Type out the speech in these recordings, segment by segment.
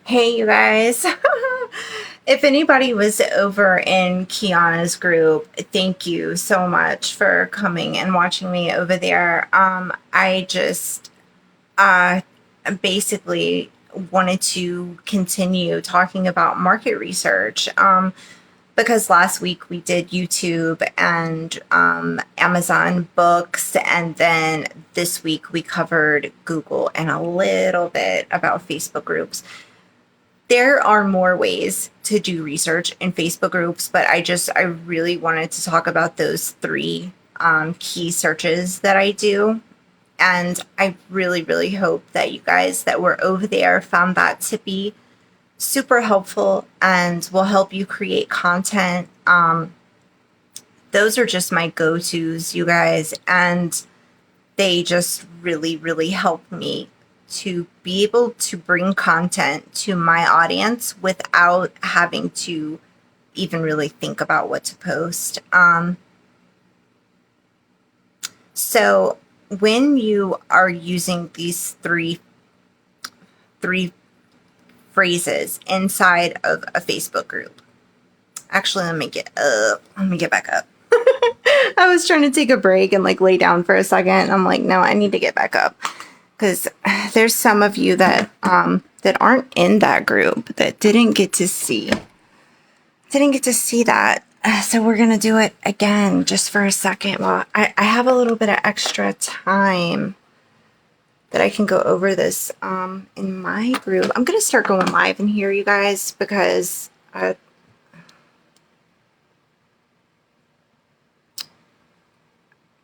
Hey, you guys. If anybody was over in Kiana's group, thank you so much for coming and watching me over there. I just uh, basically wanted to continue talking about market research because last week we did YouTube and Amazon books, and then this week we covered Google and a little bit about Facebook groups. There are more ways to do research in Facebook groups, but I really wanted to talk about those three key searches that I do. And I really, really hope that you guys that were over there found that to be super helpful and will help you create content. Those are just my go tos, you guys. And they just really, really help me to be able to bring content to my audience without having to even really think about what to post. So when you are using these three phrases inside of a Facebook group, actually, let me get back up. I was trying to take a break and like lay down for a second. I'm like, no, I need to get back up because there's some of you that that aren't in that group that didn't get to see that. So we're gonna do it again just for a second. Well, I have a little bit of extra time that I can go over this in my group. I'm gonna start going live in here, you guys, because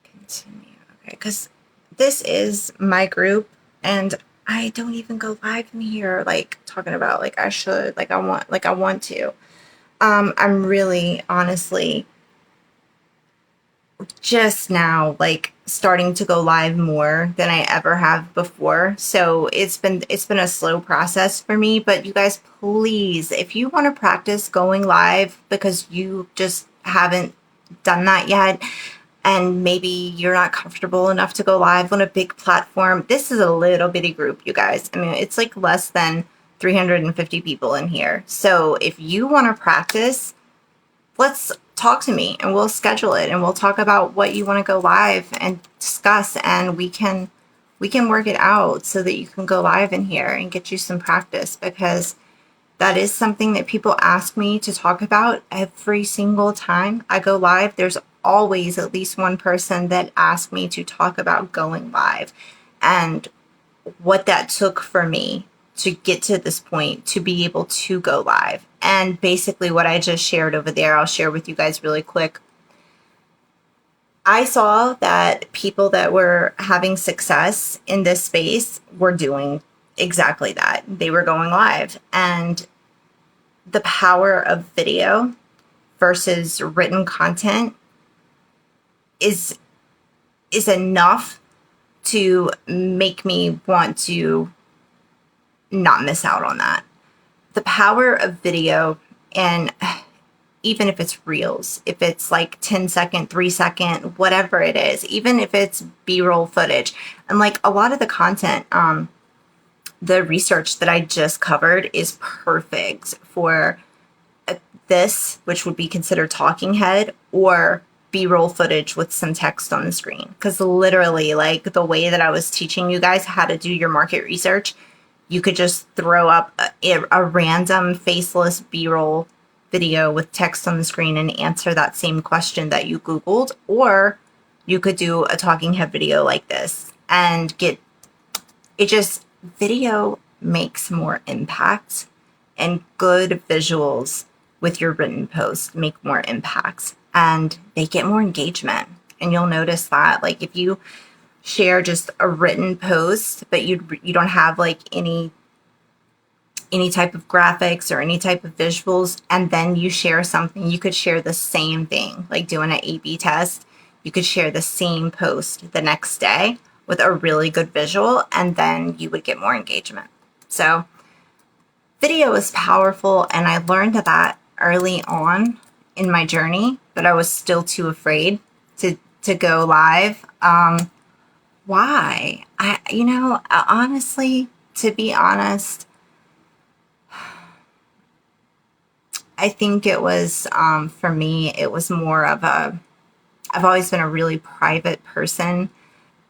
continue. Okay, because this is my group, and I don't even go live in here, like talking about like I should, like I want to. I'm really honestly just now like starting to go live more than I ever have before. So it's been a slow process for me, but you guys, please, if you want to practice going live because you just haven't done that yet, and maybe you're not comfortable enough to go live on a big platform, this is a little bitty group, you guys. I mean, it's like less than 350 people in here. So if you want to practice, let's talk to me and we'll schedule it and we'll talk about what you want to go live and discuss, and we can work it out so that you can go live in here and get you some practice, because that is something that people ask me to talk about every single time I go live. There's always at least one person that asks me to talk about going live and what that took for me to get to this point to be able to go live. And basically, what I just shared over there, I'll share with you guys really quick. I saw that people that were having success in this space were doing exactly that. They were going live. And the power of video versus written content is enough to make me want to not miss out on that. The power of video, and even if it's reels, if it's like 10-second, 3-second, whatever it is, even if it's B-roll footage, and like a lot of the content, the research that I just covered is perfect for this, which would be considered talking head, or B-roll footage with some text on the screen. Because literally, like the way that I was teaching you guys how to do your market research, you could just throw up a random faceless B-roll video with text on the screen and answer that same question that you Googled, or you could do a talking head video like this and get it. Just video makes more impact, and good visuals with your written post make more impacts, and they get more engagement. And you'll notice that, like, if you share just a written post but you don't have like any type of graphics or any type of visuals, and then you share something, you could share the same thing, like doing an A/B test. You could share the same post the next day with a really good visual, and then you would get more engagement. So video is powerful, and I learned that early on in my journey, but I was still too afraid to go live. Why? Honestly, to be honest, I think it was, for me, it was more of a, I've always been a really private person,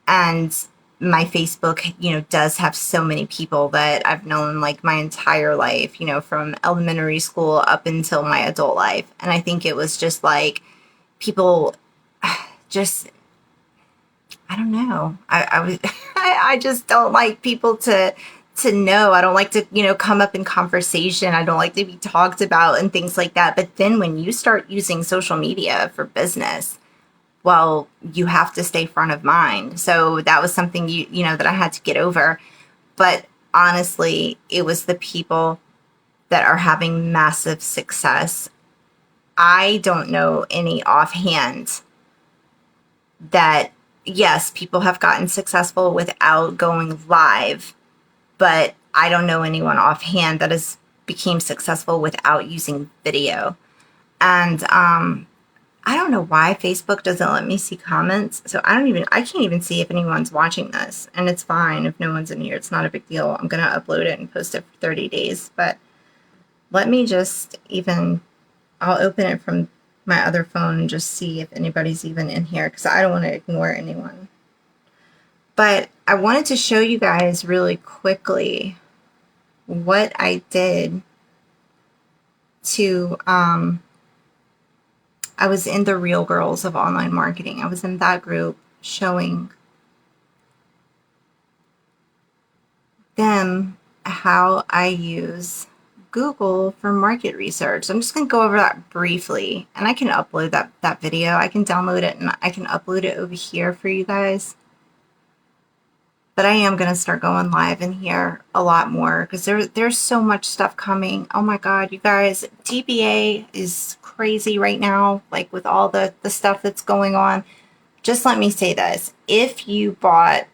and my Facebook, does have so many people that I've known like my entire life, from elementary school up until my adult life. And I think it was just like people just, I don't know. I was, I just don't like people to know. I don't like to, come up in conversation. I don't like to be talked about and things like that. But then when you start using social media for business, well, you have to stay front of mind. So that was something that I had to get over. But honestly, it was the people that are having massive success. I don't know any offhand that, yes, people have gotten successful without going live, but I don't know anyone offhand that has became successful without using video. And I don't know why Facebook doesn't let me see comments. So I can't even see if anyone's watching this. And it's fine if no one's in here. It's not a big deal. I'm going to upload it and post it for 30 days. But let me just I'll open it from my other phone and just see if anybody's even in here, because I don't want to ignore anyone. But I wanted to show you guys really quickly what I did to, I was in the Real Girls of Online Marketing. I was in that group showing them how I use Google for market research. I'm just going to go over that briefly, and I can upload that video. I can download it and I can upload it over here for you guys. But I am going to start going live in here a lot more, because there's so much stuff coming. Oh my God, you guys, DBA is crazy right now, like with all the stuff that's going on. Just let me say this. If you bought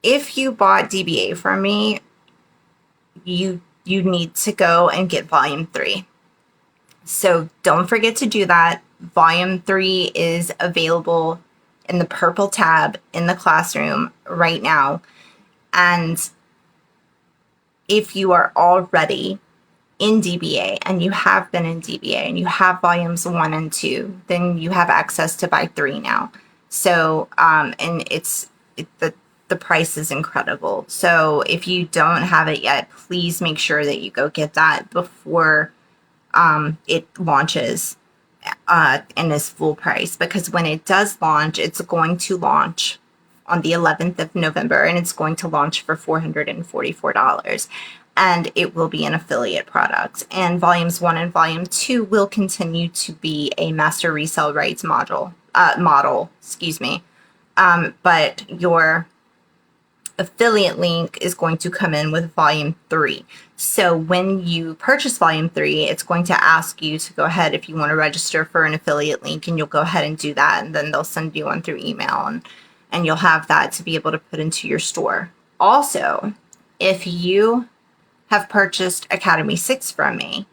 DBA from me, you need to go and get volume 3. So don't forget to do that. Volume 3 is available in the purple tab in the classroom right now. And if you are already in DBA and you have been in DBA and you have volumes 1 and 2, then you have access to buy 3 now. So, and the price is incredible. So if you don't have it yet, please make sure that you go get that before it launches and is full price, because when it does launch, it's going to launch on the 11th of November, and it's going to launch for $444. And it will be an affiliate product. And volumes 1 and volume 2 will continue to be a master resale rights model, but your affiliate link is going to come in with volume 3. So when you purchase volume 3, it's going to ask you to go ahead if you want to register for an affiliate link, and you'll go ahead and do that, and then they'll send you one through email, and you'll have that to be able to put into your store. Also, if you have purchased Academy 6 from me,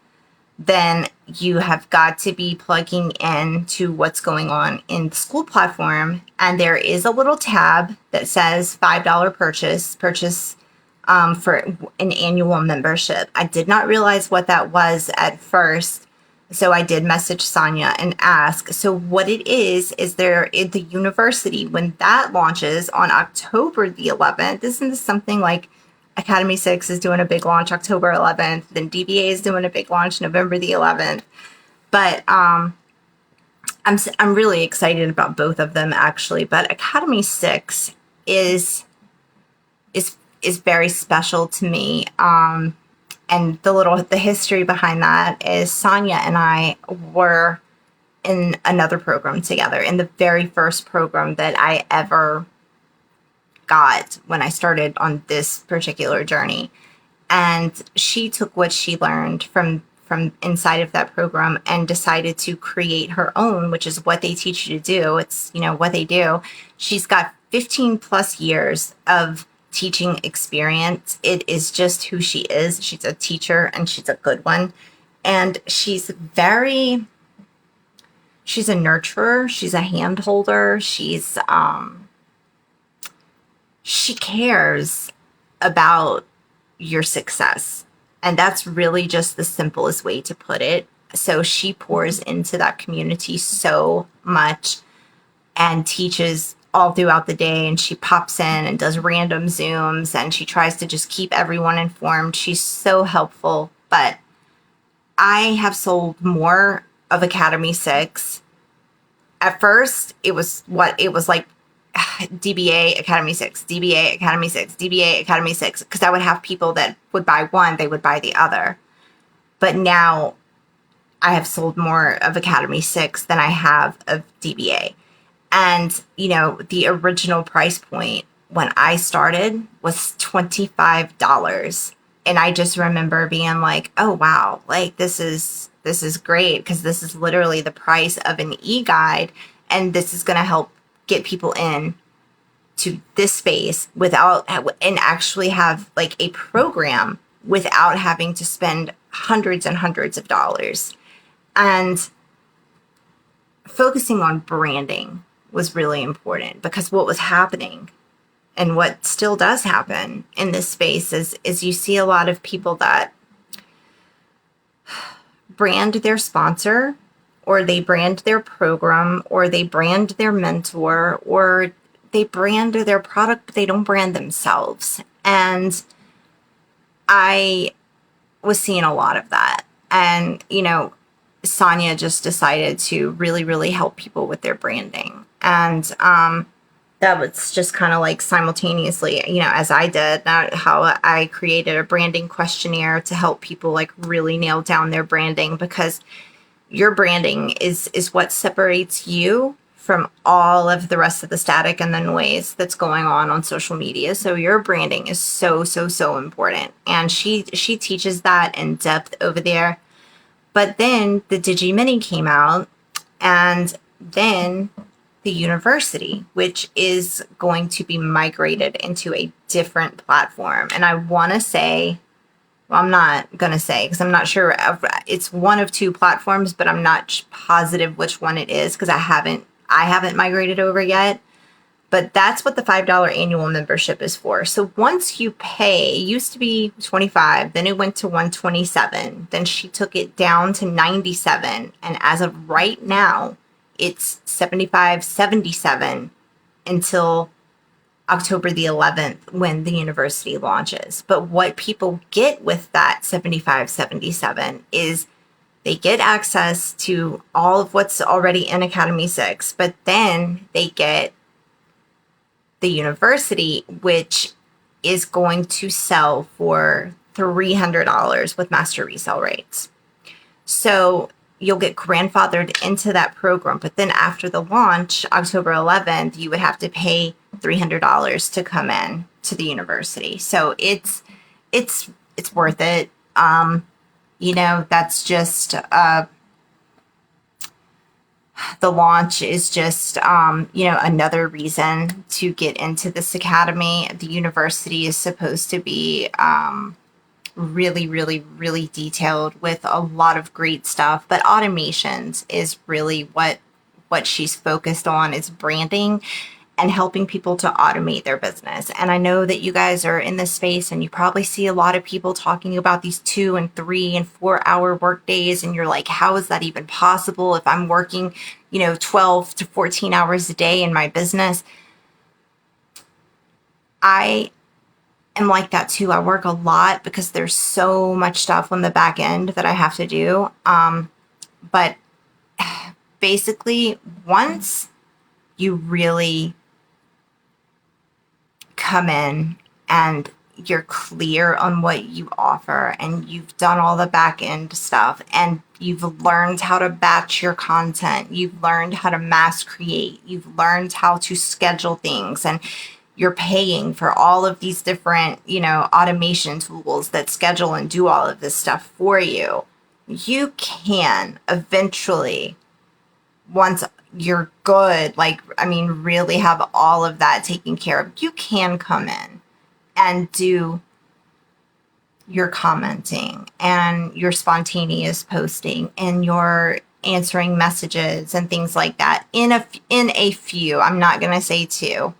then you have got to be plugging in to what's going on in the school platform. And there is a little tab that says $5 purchase for an annual membership. I did not realize what that was at first. So I did message Sonia and ask. So what it is there at the university, when that launches on October the 11th, isn't this something like Academy 6 is doing a big launch October 11th. Then DBA is doing a big launch November the 11th. But I'm really excited about both of them, actually. But Academy 6 is very special to me. And the history behind that is Sonia and I were in another program together, in the very first program that I ever got when I started on this particular journey. And she took what she learned from inside of that program and decided to create her own, which is what they teach you to do. It's, what they do. She's got 15 plus years of teaching experience. It is just who she is. She's a teacher, and she's a good one. And she's a nurturer. She's a hand holder. She cares about your success. And that's really just the simplest way to put it. So she pours into that community so much and teaches all throughout the day, and she pops in and does random Zooms, and she tries to just keep everyone informed. She's so helpful. But I have sold more of Academy 6. At first, it was like DBA Academy 6, DBA Academy 6, DBA Academy 6, because I would have people that would buy one, they would buy the other. But now I have sold more of Academy 6 than I have of DBA. And, the original price point when I started was $25. And I just remember being like, oh, wow, like this is great, because this is literally the price of an e-guide. And this is going to help get people in to this space and actually have like a program without having to spend hundreds and hundreds of dollars. And focusing on branding was really important, because what was happening and what still does happen in this space is you see a lot of people that brand their sponsor, or they brand their program, or they brand their mentor, or they brand their product, but they don't brand themselves. And I was seeing a lot of that. And, Sonia just decided to really, really help people with their branding. And that was just kind of like simultaneously, as I did, how I created a branding questionnaire to help people like really nail down their branding, because your branding is what separates you from all of the rest of the static and the noise that's going on social media. So your branding is so, so, so important. And she teaches that in depth over there. But then the DigiMini came out, and then the university, which is going to be migrated into a different platform. And I want to say, well, I'm not going to say, because I'm not sure. It's one of two platforms, but I'm not positive which one it is, because I haven't migrated over yet. But that's what the $5 annual membership is for. So once you pay, it used to be $25, then it went to $127, then she took it down to $97, and as of right now, it's $75.77 until October the 11th, when the university launches. But what people get with that $75.77 is they get access to all of what's already in Academy 6, but then they get the university, which is going to sell for $300 with master resale rates. So you'll get grandfathered into that program. But then after the launch, October 11th, you would have to pay $300 to come in to the university. So it's worth it. That's just the launch is just, another reason to get into this academy. The university is supposed to be really, really, really detailed with a lot of great stuff. But automations is really what she's focused on, is branding and helping people to automate their business. And I know that you guys are in this space, and you probably see a lot of people talking about these 2 and 3 and 4 hour work days. And you're like, how is that even possible if I'm working, 12 to 14 hours a day in my business? I am like that too. I work a lot because there's so much stuff on the back end that I have to do. But basically, once you really come in and you're clear on what you offer, and you've done all the back end stuff, and you've learned how to batch your content, you've learned how to mass create, you've learned how to schedule things, and you're paying for all of these different, automation tools that schedule and do all of this stuff for you, you can eventually, once you're good, really have all of that taken care of, you can come in and do your commenting and your spontaneous posting and your answering messages and things like that in a few. I'm not going to say two.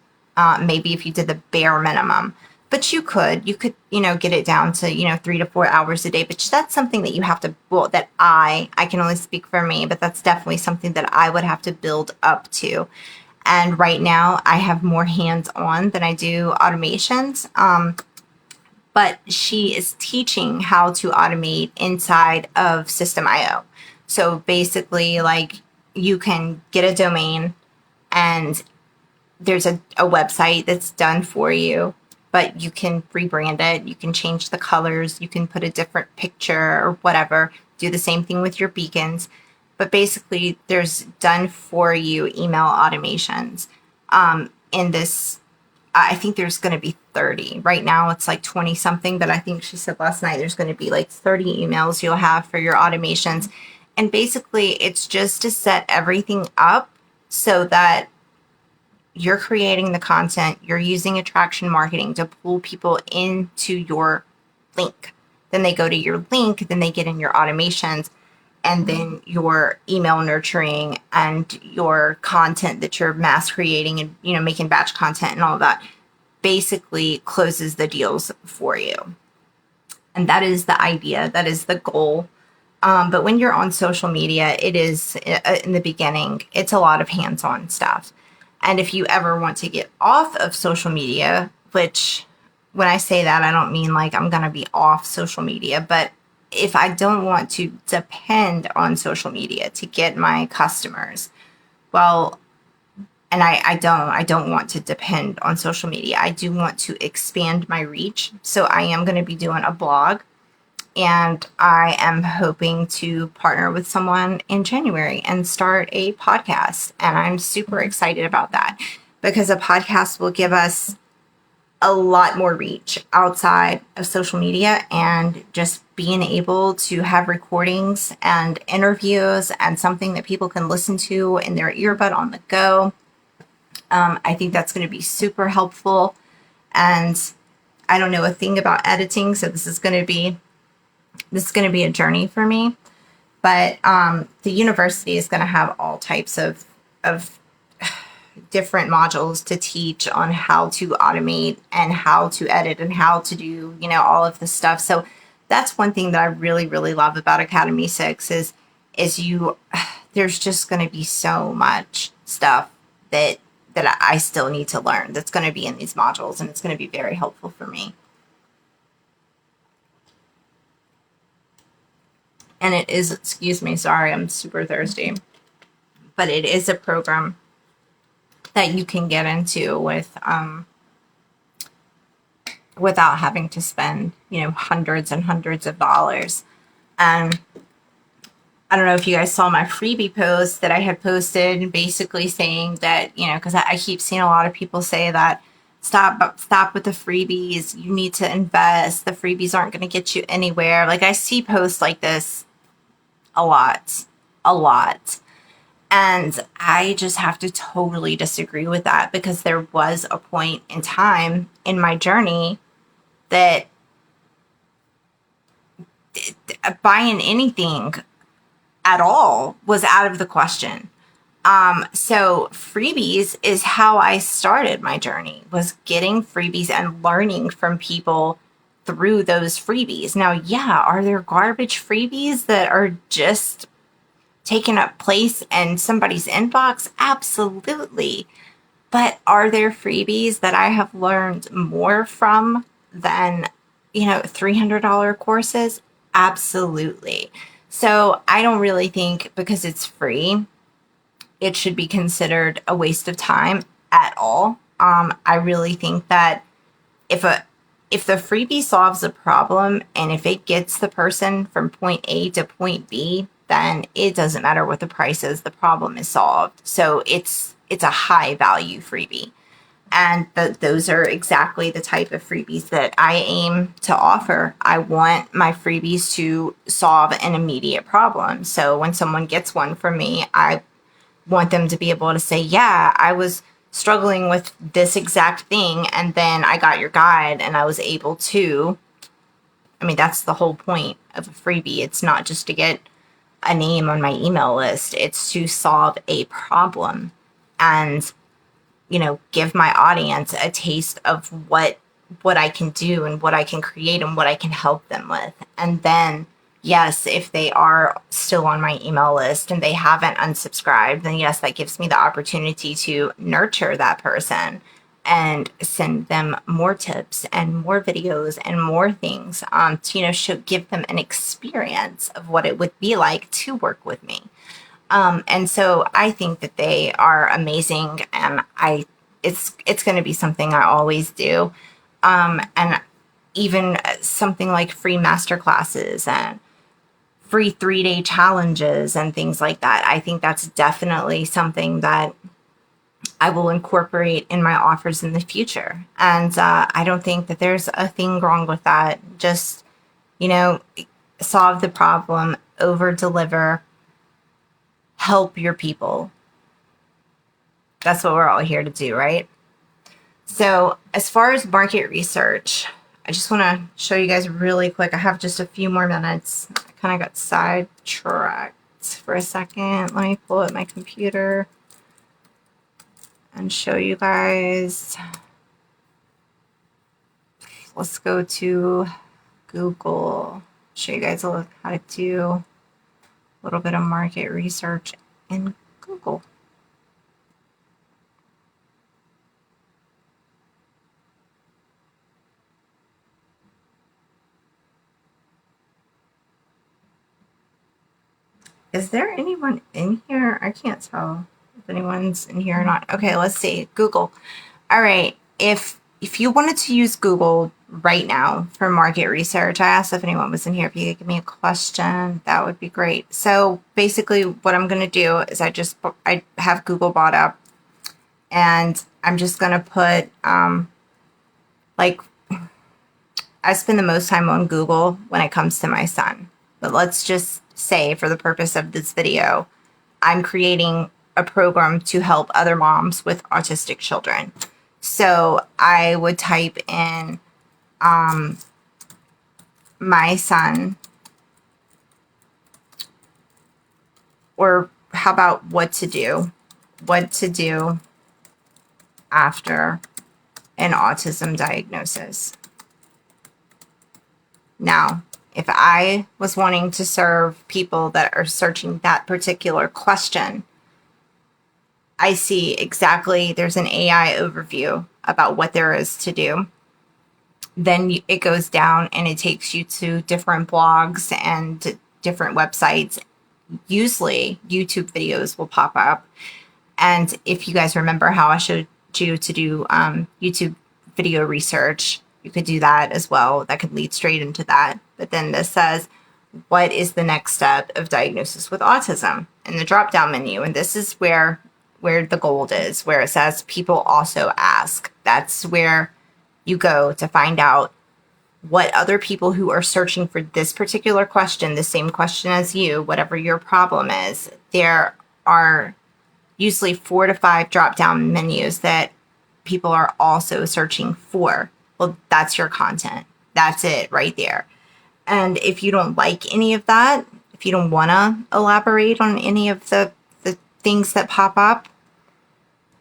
Maybe if you did the bare minimum, but you could, get it down to, 3 to 4 hours a day. But that's something that you have to, well, that I can only speak for me, but that's definitely something that I would have to build up to. And right now I have more hands on than I do automations. But she is teaching how to automate inside of System.io. So basically, like, you can get a domain and there's a website that's done for you, but you can rebrand it. You can change the colors. You can put a different picture or whatever. Do the same thing with your beacons. But basically, there's done for you email automations. In this, I think there's going to be 30. Right now, it's like 20 something, but I think she said last night there's going to be like 30 emails you'll have for your automations. And basically, it's just to set everything up so that you're creating the content, you're using attraction marketing to pull people into your link. Then they go to your link, then they get in your automations, and then your email nurturing and your content that you're mass creating and, making batch content and all of that basically closes the deals for you. And that is the idea. That is the goal. But when you're on social media, it is, in the beginning, it's a lot of hands-on stuff. And if you ever want to get off of social media, which when I say that, I don't mean like I'm going to be off social media, but if I don't want to depend on social media to get my customers, well, and I don't want to depend on social media. I do want to expand my reach. So I am going to be doing a blog, and I am hoping to partner with someone in January and start a podcast. And I'm super excited about that because a podcast will give us a lot more reach outside of social media, and just being able to have recordings and interviews and something that people can listen to in their earbud on the go. I think that's going to be super helpful. And I don't know a thing about editing, so this is going to be a journey for me. But the university is going to have all types of different modules to teach on how to automate and how to edit and how to do, all of this stuff. So that's one thing that I really, really love about Academy 6 is there's just going to be so much stuff that I still need to learn that's going to be in these modules, and it's going to be very helpful for me. And it is, excuse me, sorry, I'm super thirsty, but it is a program that you can get into with, without having to spend, hundreds and hundreds of dollars. And I don't know if you guys saw my freebie post that I had posted, basically saying that, because I keep seeing a lot of people say that stop with the freebies. You need to invest. The freebies aren't going to get you anywhere. Like, I see posts like this a lot. And I just have to totally disagree with that, because there was a point in time in my journey that buying anything at all was out of the question. So freebies is how I started my journey, was getting freebies and learning from people through those freebies. Now, yeah, are there garbage freebies that are just taking up place in somebody's inbox? Absolutely. But are there freebies that I have learned more from than, $300 courses? Absolutely. So I don't really think because it's free, it should be considered a waste of time at all. I really think that if the freebie solves a problem, and if it gets the person from point A to point B, then it doesn't matter what the price is, the problem is solved. So it's a high value freebie. And those are exactly the type of freebies that I aim to offer. I want my freebies to solve an immediate problem. So when someone gets one from me, I want them to be able to say, yeah, I was struggling with this exact thing, and then I got your guide and I was able to. That's the whole point of a freebie. It's not just to get a name on my email list. It's to solve a problem and, give my audience a taste of what what I can do and what I can create and what I can help them with. And then, yes, if they are still on my email list and they haven't unsubscribed, then yes, that gives me the opportunity to nurture that person and send them more tips and more videos and more things to, give them an experience of what it would be like to work with me. And so I think that they are amazing, and it's going to be something I always do. And even something like free master classes and free 3-day challenges and things like that. I think that's definitely something that I will incorporate in my offers in the future. And I don't think that there's a thing wrong with that. Just, solve the problem, over deliver, help your people. That's what we're all here to do, right? So as far as market research, I just want to show you guys really quick. I have just a few more minutes. I kind of got sidetracked for a second. Let me pull up my computer and show you guys. Let's go to Google. Show you guys how to do a little bit of market research in Google. Is there anyone in here? I can't tell if anyone's in here or not. Okay, let's see. Google. All right. If you wanted to use Google right now for market research, I asked if anyone was in here. If you could give me a question, that would be great. So basically what I'm going to do is I have Google bought up, and I'm just going to put, I spend the most time on Google when it comes to my son. But let's just say, for the purpose of this video, I'm creating a program to help other moms with autistic children. So I would type in my son, or how about what to do after an autism diagnosis. Now, if I was wanting to serve people that are searching that particular question, I see exactly, there's an AI overview about what there is to do. Then it goes down and it takes you to different blogs and different websites. Usually YouTube videos will pop up. And if you guys remember how I showed you to do YouTube video research, you could do that as well. That could lead straight into that. But then this says, what is the next step of diagnosis with autism? In the drop-down menu. And this is where the gold is, where it says people also ask. That's where you go to find out what other people who are searching for this particular question, the same question as you, whatever your problem is. There are usually 4 to 5 drop-down menus that people are also searching for. Well, that's your content. That's it right there. And if you don't like any of that, if you don't want to elaborate on any of the things that pop up,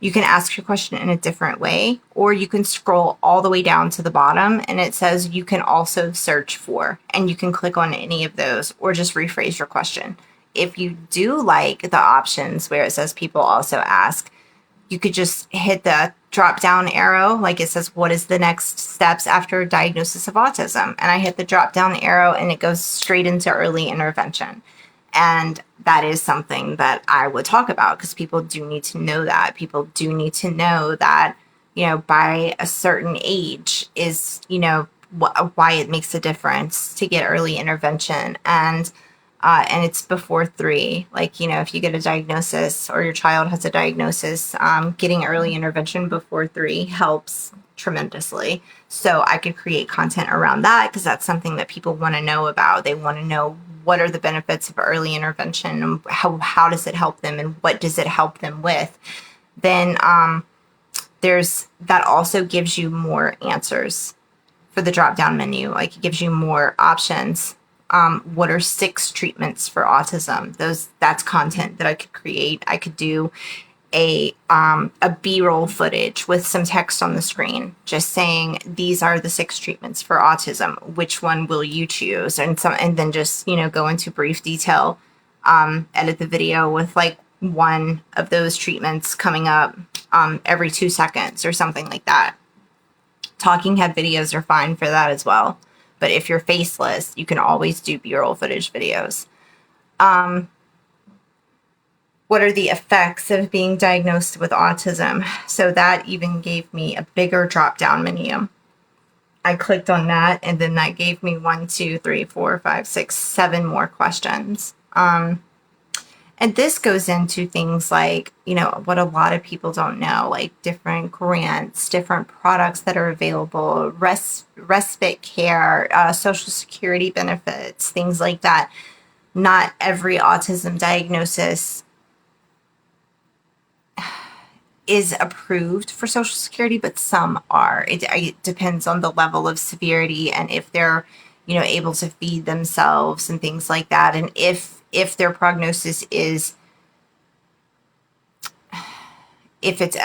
you can ask your question in a different way, or you can scroll all the way down to the bottom and it says you can also search for, and you can click on any of those or just rephrase your question. If you do like the options where it says people also ask, you could just hit the drop down arrow, like it says, what is the next steps after diagnosis of autism? And I hit the drop down arrow and it goes straight into early intervention. And that is something that I would talk about, because people do need to know that. People do need to know that, by a certain age is, why it makes a difference to get early intervention. And it's before 3. Like, if you get a diagnosis or your child has a diagnosis, getting early intervention before 3 helps tremendously. So I could create content around that, because that's something that people want to know about. They want to know, what are the benefits of early intervention, and how does it help them, and what does it help them with? Then that also gives you more answers for the drop down menu. Like, it gives you more options. What are 6 treatments for autism? That's content that I could create. I could do a B-roll footage with some text on the screen, just saying these are the 6 treatments for autism. Which one will you choose? And then just go into brief detail. Edit the video with like one of those treatments coming up every 2 seconds or something like that. Talking head videos are fine for that as well. But if you're faceless, you can always do B-roll footage videos. What are the effects of being diagnosed with autism? So that even gave me a bigger drop-down menu. I clicked on that, and then that gave me 1, 2, 3, 4, 5, 6, 7 more questions. And this goes into things like, what a lot of people don't know, like different grants, different products that are available, respite care, Social Security benefits, things like that. Not every autism diagnosis is approved for Social Security, but some are. It depends on the level of severity and if they're, able to feed themselves and things like that. And if their prognosis is, if it's,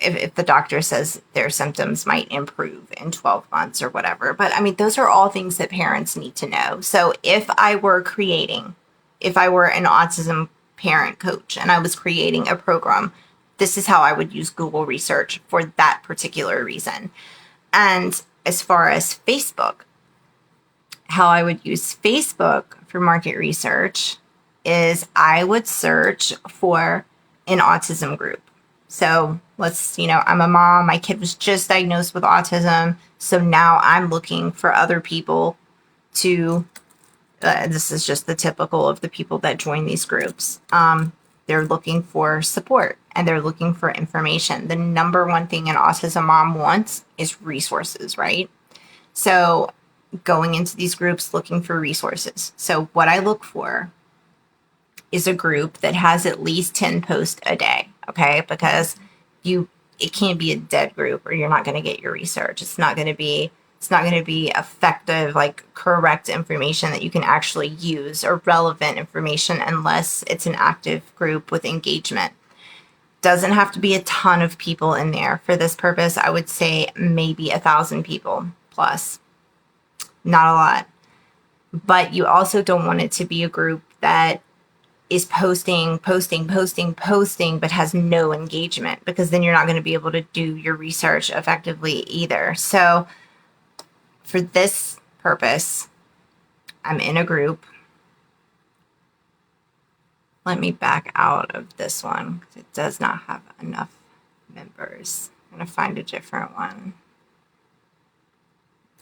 if the doctor says their symptoms might improve in 12 months or whatever. But I mean, those are all things that parents need to know. So if I were an autism parent coach and I was creating a program, this is how I would use Google research for that particular reason. And as far as Facebook, how I would use Facebook for market research is I would search for an autism group. So I'm a mom, my kid was just diagnosed with autism. So now I'm looking for other people to, this is just the typical of the people that join these groups. They're looking for support and they're looking for information. The number one thing an autism mom wants is resources, right? So going into these groups looking for resources. So what I look for is a group that has at least 10 posts a day, okay? Because it can't be a dead group or you're not going to get your research. It's not going to be effective, like correct information that you can actually use or relevant information unless it's an active group with engagement. Doesn't have to be a ton of people in there. For this purpose, I would say maybe 1,000 people plus. Not a lot. But you also don't want it to be a group that is posting, but has no engagement, because then you're not going to be able to do your research effectively either. So for this purpose, I'm in a group. Let me back out of this one because it does not have enough members. I'm going to find a different one.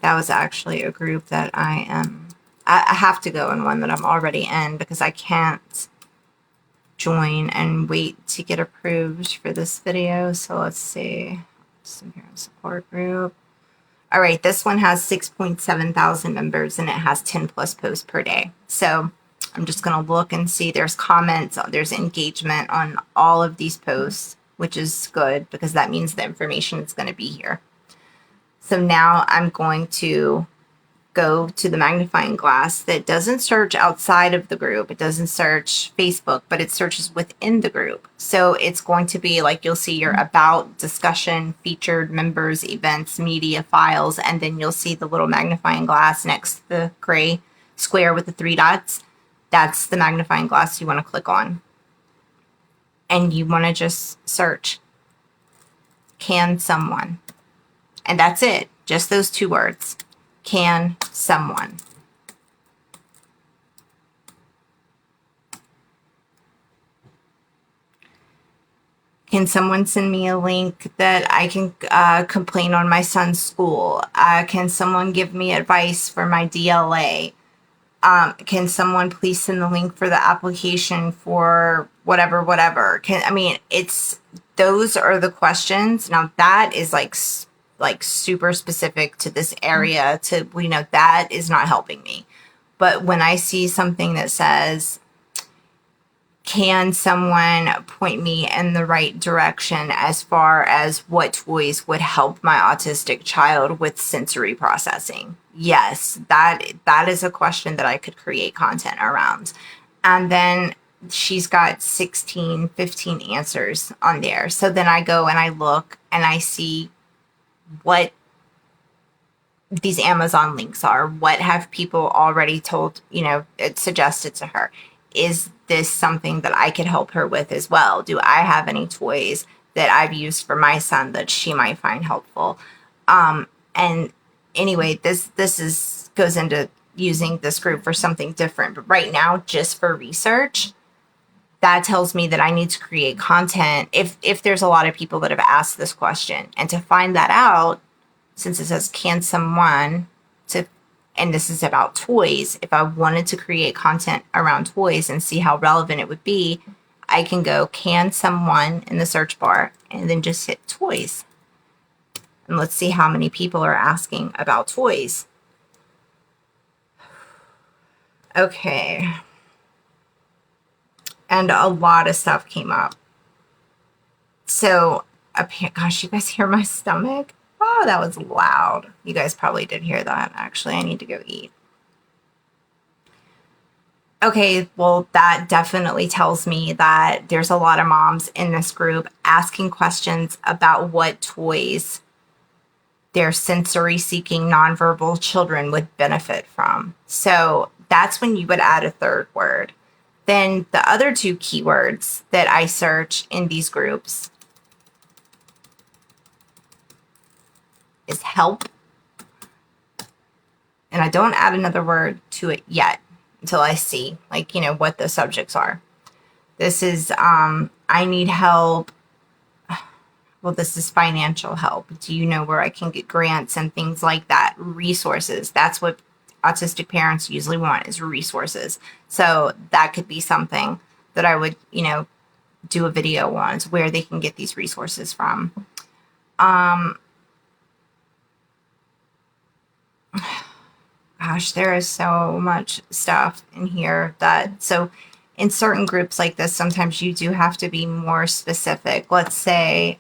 That was actually a group that I have to go in one that I'm already in because I can't join and wait to get approved for this video. So let's see. Some here support group. All right, this one has 6.7 thousand members and it has 10 plus posts per day. So I'm just going to look and see there's comments, there's engagement on all of these posts, which is good because that means the information is going to be here. So now I'm going to go to the magnifying glass that doesn't search outside of the group. It doesn't search Facebook, but it searches within the group. So it's going to be like, you'll see your about, discussion, featured, members, events, media, files, and then you'll see the little magnifying glass next to the gray square with the 3 dots. That's the magnifying glass you want to click on. And you want to just search, can someone? And that's it. Just those 2 words. Can someone? Can someone send me a link that I can complain on my son's school? Can someone give me advice for my DLA? Can someone please send the link for the application for whatever? Those are the questions. Now that is like super specific to this area that is not helping me. But when I see something that says, can someone point me in the right direction as far as what toys would help my autistic child with sensory processing? Yes, that is a question that I could create content around. And then she's got 16, 15 answers on there. So then I go and I look and I see what these Amazon links are. What have people already told, it suggested to her? Is this something that I could help her with as well? Do I have any toys that I've used for my son that she might find helpful? And anyway, this goes into using this group for something different. But right now, just for research, that tells me that I need to create content if there's a lot of people that have asked this question. And to find that out, since it says can someone and this is about toys, if I wanted to create content around toys and see how relevant it would be, I can go can someone in the search bar and then just hit toys. And let's see how many people are asking about toys. Okay. And a lot of stuff came up. So, gosh, you guys hear my stomach? Oh, that was loud. You guys probably did hear that. Actually, I need to go eat. Okay, well, that definitely tells me that there's a lot of moms in this group asking questions about what toys their sensory-seeking nonverbal children would benefit from. So that's when you would add a third word. Then the other two keywords that I search in these groups is help. And I don't add another word to it yet until I see, what the subjects are. This is, I need help. Well, this is financial help. Do you know where I can get grants and things like that? Resources. That's what autistic parents usually want, is resources. So that could be something that I would, do a video on, is where they can get these resources from. Gosh, there is so much stuff in here so in certain groups like this, sometimes you do have to be more specific. Let's say,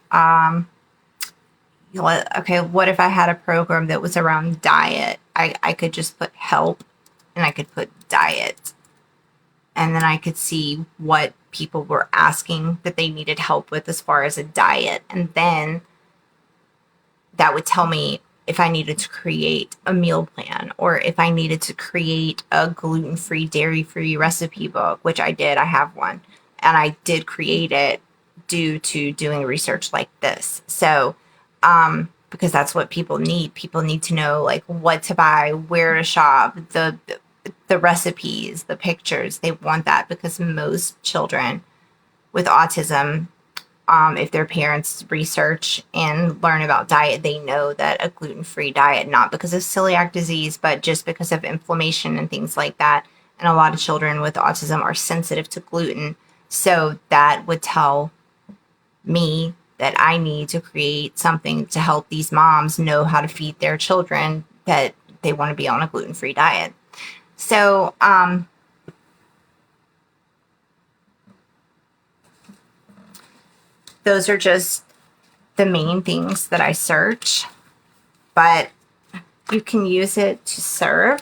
okay, what if I had a program that was around diet? I could just put help and I could put diet. And then I could see what people were asking that they needed help with as far as a diet. And then that would tell me if I needed to create a meal plan or if I needed to create a gluten-free, dairy-free recipe book, which I did. I have one. And I did create it due to doing research like this. So, because that's what people need. People need to know what to buy, where to shop, the recipes, the pictures. They want that because most children with autism, if their parents research and learn about diet, they know that a gluten-free diet, not because of celiac disease, but just because of inflammation and things like that. And a lot of children with autism are sensitive to gluten. So that would tell me that I need to create something to help these moms know how to feed their children that they want to be on a gluten-free diet. So, those are just the main things that I search, but you can use it to serve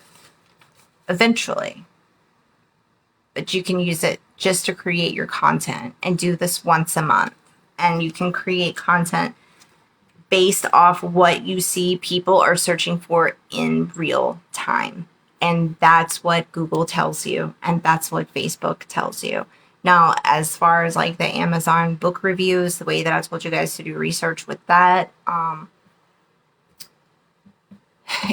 eventually. But you can use it just to create your content and do this once a month. And you can create content based off what you see people are searching for in real time. And that's what Google tells you. And that's what Facebook tells you. Now, as far as the Amazon book reviews, the way that I told you guys to do research with that,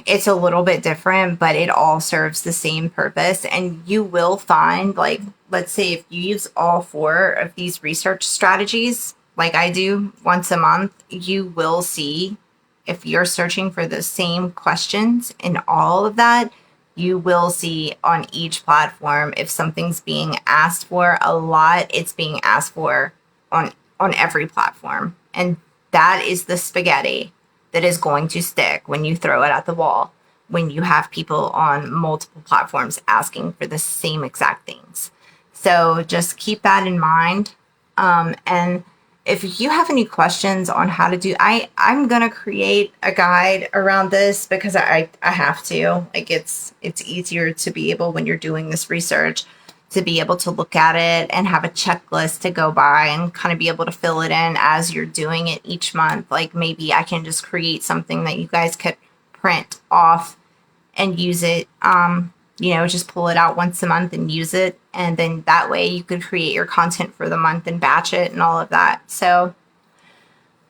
it's a little bit different, but it all serves the same purpose. And you will find, let's say if you use all 4 of these research strategies, like I do once a month, you will see if you're searching for the same questions in all of that, you will see on each platform if something's being asked for a lot, it's being asked for on every platform. And that is the spaghetti that is going to stick when you throw it at the wall, when you have people on multiple platforms asking for the same exact things. So just keep that in mind. And if you have any questions on how to do, I'm going to create a guide around this because I have to. It's easier to be able, when you're doing this research, to be able to look at it and have a checklist to go by and kind of be able to fill it in as you're doing it each month. Like maybe I can just create something that you guys could print off and use it. Just pull it out once a month and use it. And then that way you could create your content for the month and batch it and all of that. So,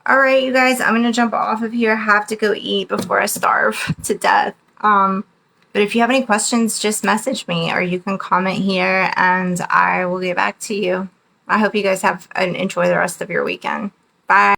all right, you guys, I'm going to jump off of here. I have to go eat before I starve to death. But if you have any questions, just message me or you can comment here and I will get back to you. I hope you guys have and enjoy the rest of your weekend. Bye.